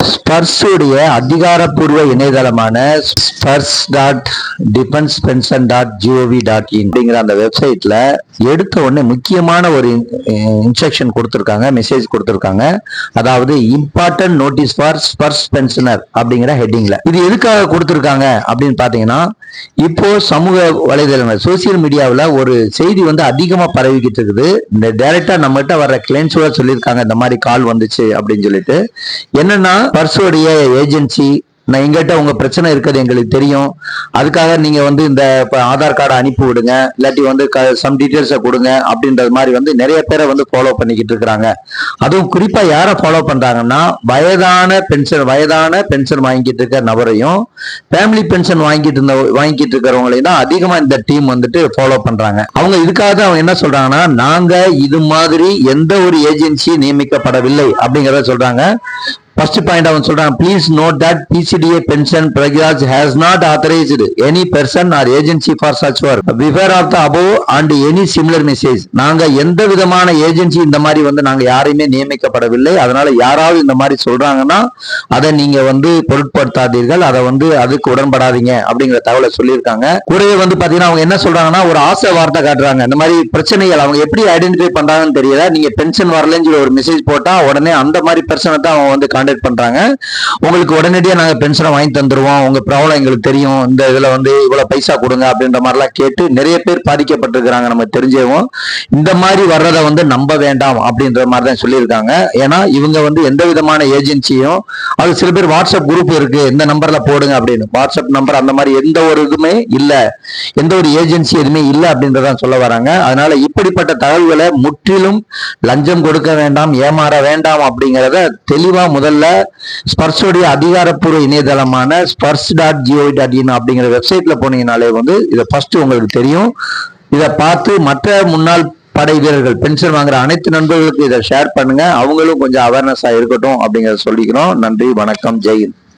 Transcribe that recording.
ஸ்பர்ஸுடைய அதிகாரப்பூர்வ இணையதளமான spurs.defensepension.gov.in அப்படிங்கிற அந்த வெப்சைட்ல எடுத்த உடனே முக்கியமான ஒரு இன்ஸ்ட்ரக்ஷன் கொடுத்திருக்காங்க, மெசேஜ் கொடுத்திருக்காங்க. அதாவது important notice for spruce pensioner அப்படிங்கிற ஹெட்டிங்ல. இது எதுக்காக கொடுத்திருக்காங்க அப்படின்னு பாத்தீங்கன்னா, இப்போ சமூக வலைதளங்கள் சோசியல் மீடியாவில் ஒரு செய்தி வந்து அதிகமா பரவிக்கிட்டு இருக்குது. இந்த டைரக்டா நம்மகிட்ட வர்ற கிளைண்ட்ஸோட சொல்லியிருக்காங்க, இந்த மாதிரி கால் வந்துச்சு அப்படின்னு சொல்லிட்டு. என்னன்னா, பர்ஸோடைய ஏஜென்சி நான் எங்கிட்ட உங்க பிரச்சனை இருக்கிறது எங்களுக்கு தெரியும், அதுக்காக நீங்க வந்து இந்த ஆதார் கார்டை அனுப்பி விடுங்க, இல்லாட்டி வந்து சம் டீட்டெயில்ஸை கொடுங்க அப்படின்றது மாதிரி வந்து நிறைய பேரை வந்து ஃபாலோ பண்ணிக்கிட்டு இருக்கிறாங்க. அதுவும் குறிப்பா யாரை ஃபாலோ பண்றாங்கன்னா, வயதான பென்ஷன் வாங்கிட்டு இருக்க நபரையும் ஃபேமிலி பென்ஷன் வாங்கிட்டு இருக்கிறவங்களையும் தான் அதிகமா இந்த டீம் வந்துட்டு ஃபாலோ பண்றாங்க. அவங்க இதுக்காக தான் அவங்க என்ன சொல்றாங்கன்னா, நாங்க இது மாதிரி எந்த ஒரு ஏஜென்சி நியமிக்கப்படவில்லை அப்படிங்கிறத சொல்றாங்க. First point அவன் சொல்றான், please note that PCDA pension Pragyaj has not authorized any person or agency for such work. Beware of the above and any similar message. நாங்க எந்த விதமான ஏஜென்சி இந்த மாதிரி வந்து நாங்க யாரையுமே நியமிக்கப்படவில்லை, அதனால யாராவது இந்த மாதிரி சொல்றாங்கன்னா அதை நீங்க வந்து பொருட்படுத்தாதீர்கள், அதை வந்து அதுக்கு உடன்படாதீங்க அப்படிங்கிற தகவலை சொல்லியிருக்காங்க. கூடவே வந்து பாத்தீங்கன்னா அவங்க என்ன சொல்றாங்கன்னா, ஒரு ஆசை வார்த்தை காட்டுறாங்க. இந்த மாதிரி பிரச்சனைகள் அவங்க எப்படி ஐடென்டிஃபை பண்றாங்கன்னு தெரியல. நீங்க பென்ஷன் வரலன்னு சொல்லி ஒரு மெசேஜ் போட்டா உடனே அந்த மாதிரி பிரச்சனை தான் அவங்க வந்து பண்றாங்க. உங்களுக்கு உடனடியா நாங்க பென்ஷனை வாங்கி தந்துருவோம், உங்க ப்ராப்ளம் எங்களுக்கு தெரியும், இந்த இதுல வந்து இவ்வளவு பைசா கொடுங்க அப்படின்ற மாதிரி எல்லாம் கேட்டு நிறைய பேர் பாதிக்கப்பட்டிருக்கிறாங்க. நம்ம தெரிஞ்சவும் இந்த மாதிரி வர்றதை வந்து நம்ப வேண்டாம் அப்படின்ற மாதிரி தான் சொல்லியிருக்காங்க. ஏன்னா இவங்க வந்து எந்த விதமான ஏஜென்சியும், அது சில பேர் வாட்ஸ்அப் குரூப் இருக்கு, இந்த நம்பர்ல போடுங்க அப்படின்னு வாட்ஸ்அப் நம்பர், அந்த மாதிரி எந்த ஒரு இதுவுமே இல்ல, எந்த ஒரு ஏஜென்சி எதுவுமே இல்ல அப்படின்றதான் சொல்ல வராங்க. அதனால இப்படிப்பட்ட தகவல்களை முற்றிலும் லஞ்சம் கொடுக்க வேண்டாம், ஏமாற வேண்டாம் அப்படிங்கிறத தெளிவா முதல்ல ஸ்பர்ஸோடைய அதிகாரப்பூர்வ இணையதளமான spurs.gov.in அப்படிங்கிற வெப்சைட்ல போனீங்கனாலே வந்து இதை ஃபர்ஸ்ட் உங்களுக்கு தெரியும். இதை பார்த்து மற்ற முன்னாள் படை வீரர்கள், பென்ஷன் வாங்குற அனைத்து நண்பர்களுக்கு இதை ஷேர் பண்ணுங்க, அவங்களும் கொஞ்சம் அவேர்னஸா இருக்கட்டும் அப்படிங்கிறத சொல்லிக்கிறோம். நன்றி, வணக்கம், ஜெய் ஹிந்த்.